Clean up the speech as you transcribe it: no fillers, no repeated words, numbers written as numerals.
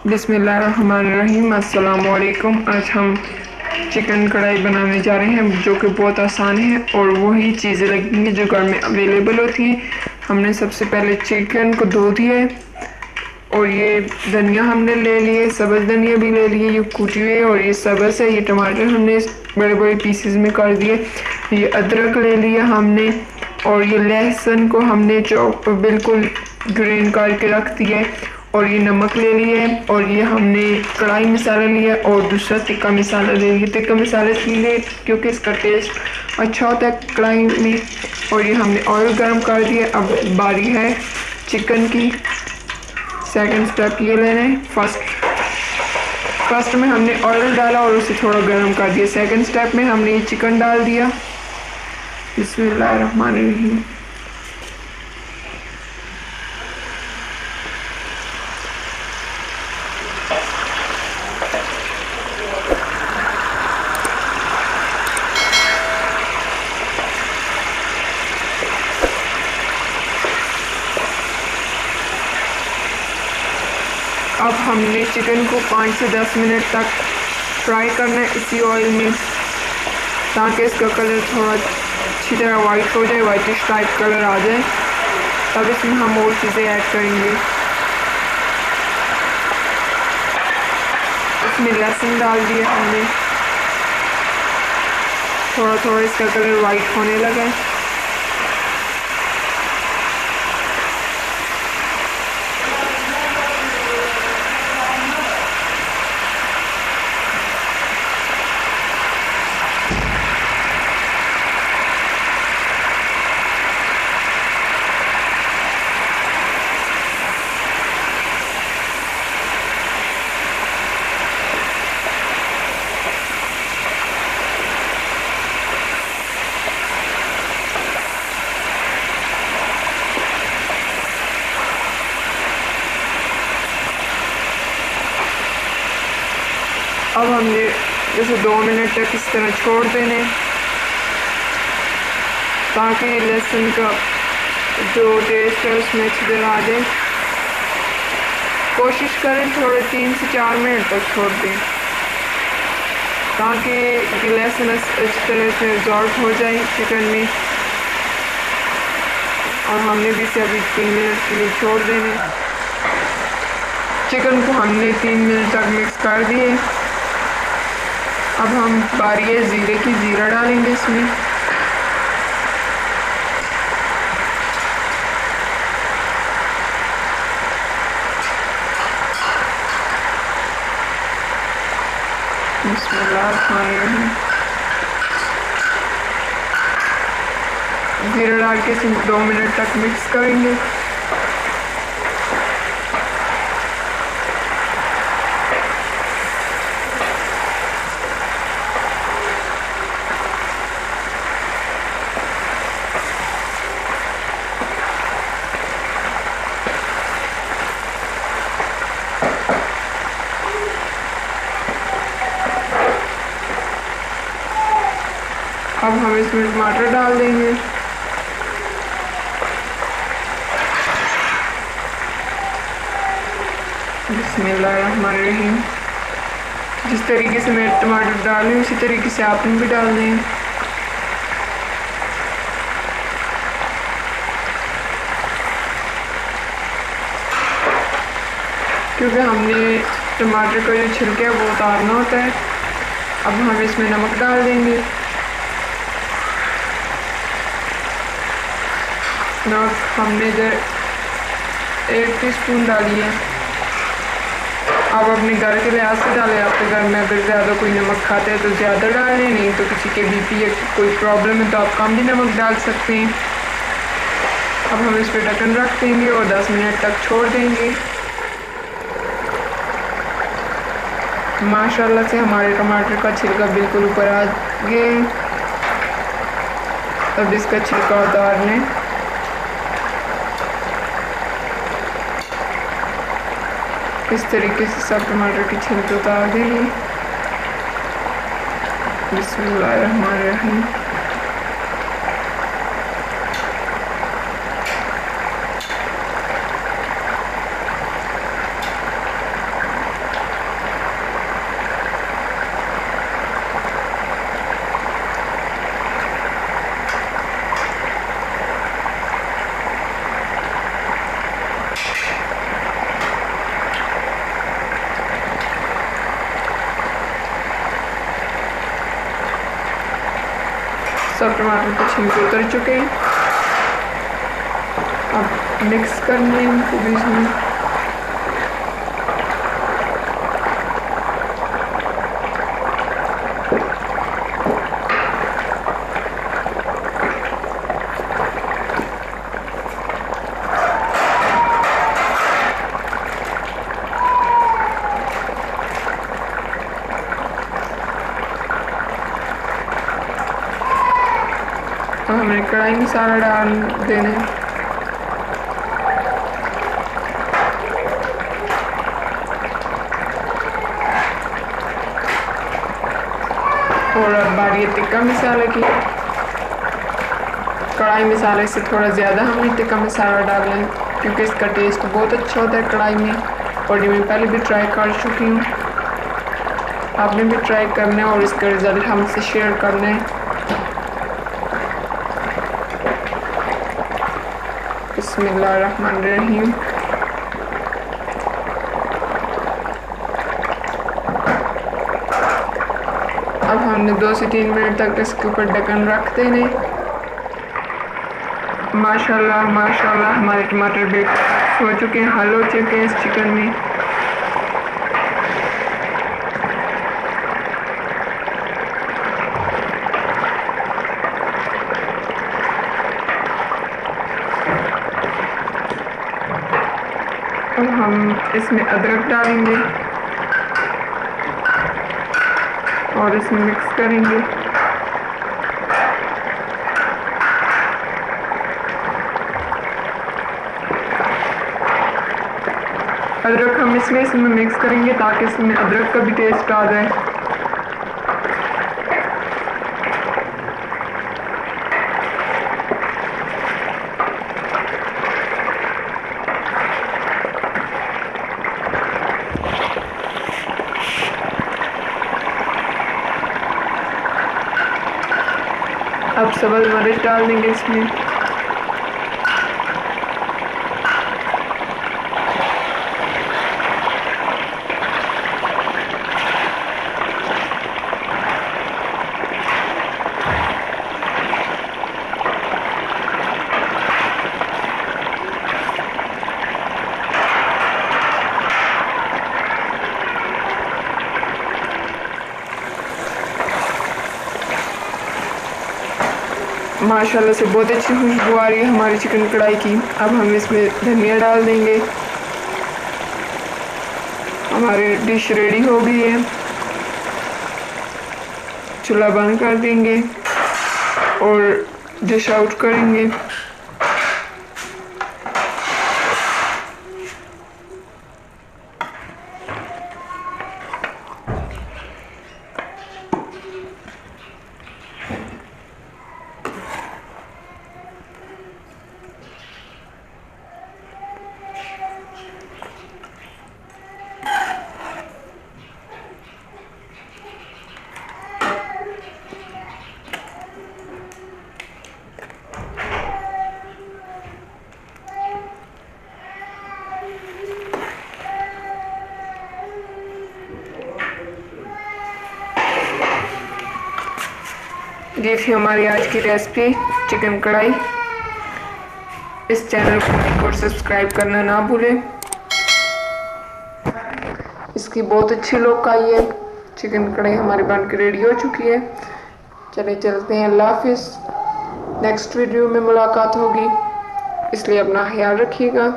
बिस्मिल्लाहिर्रहमानिर्रहीम। अस्सलामुअलैकुम। आज हम चिकन कढ़ाई बनाने जा रहे हैं जो कि बहुत आसान है और वही चीज़ें लगेंगी जो घर में अवेलेबल होती हैं। हमने सबसे पहले चिकन को धो दिया है और ये धनिया हमने ले लिए, सब्ज़ धनिया भी ले लिए, ये कूटी हुई है, और ये सब्ज़ है। ये टमाटर हमने बड़े बड़े पीसेस में कर दिए। ये अदरक ले लिया हमने, और ये लहसुन को हमने चॉप बिल्कुल ग्रेन करके रख दिया है, और ये नमक ले लिया है, और ये हमने कढ़ाई मसाला लिया और दूसरा तिक्का मसाला ले लिया। तिक्का मसाला इसलिए क्योंकि इसका टेस्ट अच्छा होता है कढ़ाई में। और ये हमने ऑयल गर्म कर दिया। अब बारी है चिकन की। सेकंड स्टेप ये लेना है। फर्स्ट में हमने ऑयल डाला और उसे थोड़ा गर्म कर दिया। सेकंड स्टेप में हमने ये चिकन डाल दिया। बिस्मिल्लाहिर्रहमानिर्रहीम। अब हमने चिकन को 5 से 10 मिनट तक फ्राई करना है इसी ऑयल में, ताकि इसका कलर थोड़ा अच्छी तरह वाइट हो जाए, वाइटिश टाइप कलर आ जाए। तब इसमें हम और चीज़ें ऐड करेंगे। इसमें लहसुन डाल दिया हमने, थोड़ा थोड़ा इसका कलर वाइट होने लगा है। अब हमने जैसे 2 मिनट तक इस तरह छोड़ देने, ताकि लहसुन का जो टेस्ट है उसमें अच्छी तरह आ जाए। कोशिश करें थोड़े 3 से 4 मिनट तक छोड़ दें, ताकि लहसुन अच्छी तरह से एब्जॉर्ब हो जाए चिकन में। और हमने भी इसे अभी 3 मिनट के लिए छोड़ देने। चिकन को हमने 3 मिनट तक मिक्स कर दिए। अब हम बारी है ज़ीरे की, ज़ीरा डालेंगे इसमें। बिस्मिल्लाहिर्रहमानिर्रहीम। ज़ीरा डाल के इसे 2 मिनट तक मिक्स करेंगे। अब हम इसमें टमाटर डाल देंगे। बिस्मिल्लाहिर्रहमानिर्रहीम। जिस तरीके से मैं टमाटर डाल रही हूँ उसी तरीके से आपने भी डाल दें। क्योंकि हमने टमाटर का जो छिलका है वो उतारना होता है। अब हम इसमें नमक डाल देंगे। नमक हमने इधर 1 टीस्पून डाली है। आप अपने घर के लिहाज से डालें। आपके घर में अगर ज़्यादा कोई नमक खाते हैं तो ज़्यादा डाल लें, नहीं तो किसी के बीपी या कोई प्रॉब्लम है तो आप कम भी नमक डाल सकते हैं। अब हम इस पर ढक्कन रख देंगे और 10 मिनट तक छोड़ देंगे। माशाल्लाह से हमारे टमाटर का छिलका बिल्कुल ऊपर आ गया। अब इसका छिलका उतार लें। इस तरीके से सब टमाटर की छिलके उतार देंगे। बिस्मिल्लाहिर्रहमानिर्रहीम। सब टमाटर के छिलके उतर चुके हैं। अब मिक्स करनी है इनको बीच में। तो हमने कढ़ाई में सारा डाल देना है। और अब बारी है टिक्का मसाले की। कढ़ाई मसाले से थोड़ा ज़्यादा हमने टिक्का मसाला डालना है क्योंकि इसका टेस्ट बहुत अच्छा होता है कढ़ाई में, और ये मैं पहले भी ट्राई कर चुकी हूँ। आपने भी ट्राई करना है और इसका रिज़ल्ट हमसे शेयर करना है। बिस्मिल्लाहिर्रहमानिर्रहीम। अब हमने 2 से 3 मिनट तक इसके ऊपर ढक्कन रख देने। माशाल्लाह माशाल्लाह हमारे टमाटर भी हो चुके हैं, हल हो चुके हैं इस चिकन में। अब हम इसमें अदरक डालेंगे और इसमें मिक्स करेंगे। अदरक हम इसमें मिक्स करेंगे ताकि इसमें अदरक का भी टेस्ट आ जाए। अब सब्ज़ मिर्च डाल देंगे इसमें। माशाल्लाह से बहुत अच्छी खुशबू आ रही है हमारी चिकन कढ़ाई की। अब हम इसमें धनिया डाल देंगे। हमारी डिश रेडी हो गई है। चूल्हा बंद कर देंगे और डिश आउट करेंगे। ये थी हमारी आज की रेसिपी चिकन कढ़ाई। इस चैनल को लाइक और सब्सक्राइब करना ना भूलें। इसकी बहुत अच्छी लुक आई है। चिकन कढ़ाई हमारी बन के रेडी हो चुकी है। चले चलते हैं, अल्लाह हाफिज़। नेक्स्ट वीडियो में मुलाकात होगी, इसलिए अपना ख्याल रखिएगा।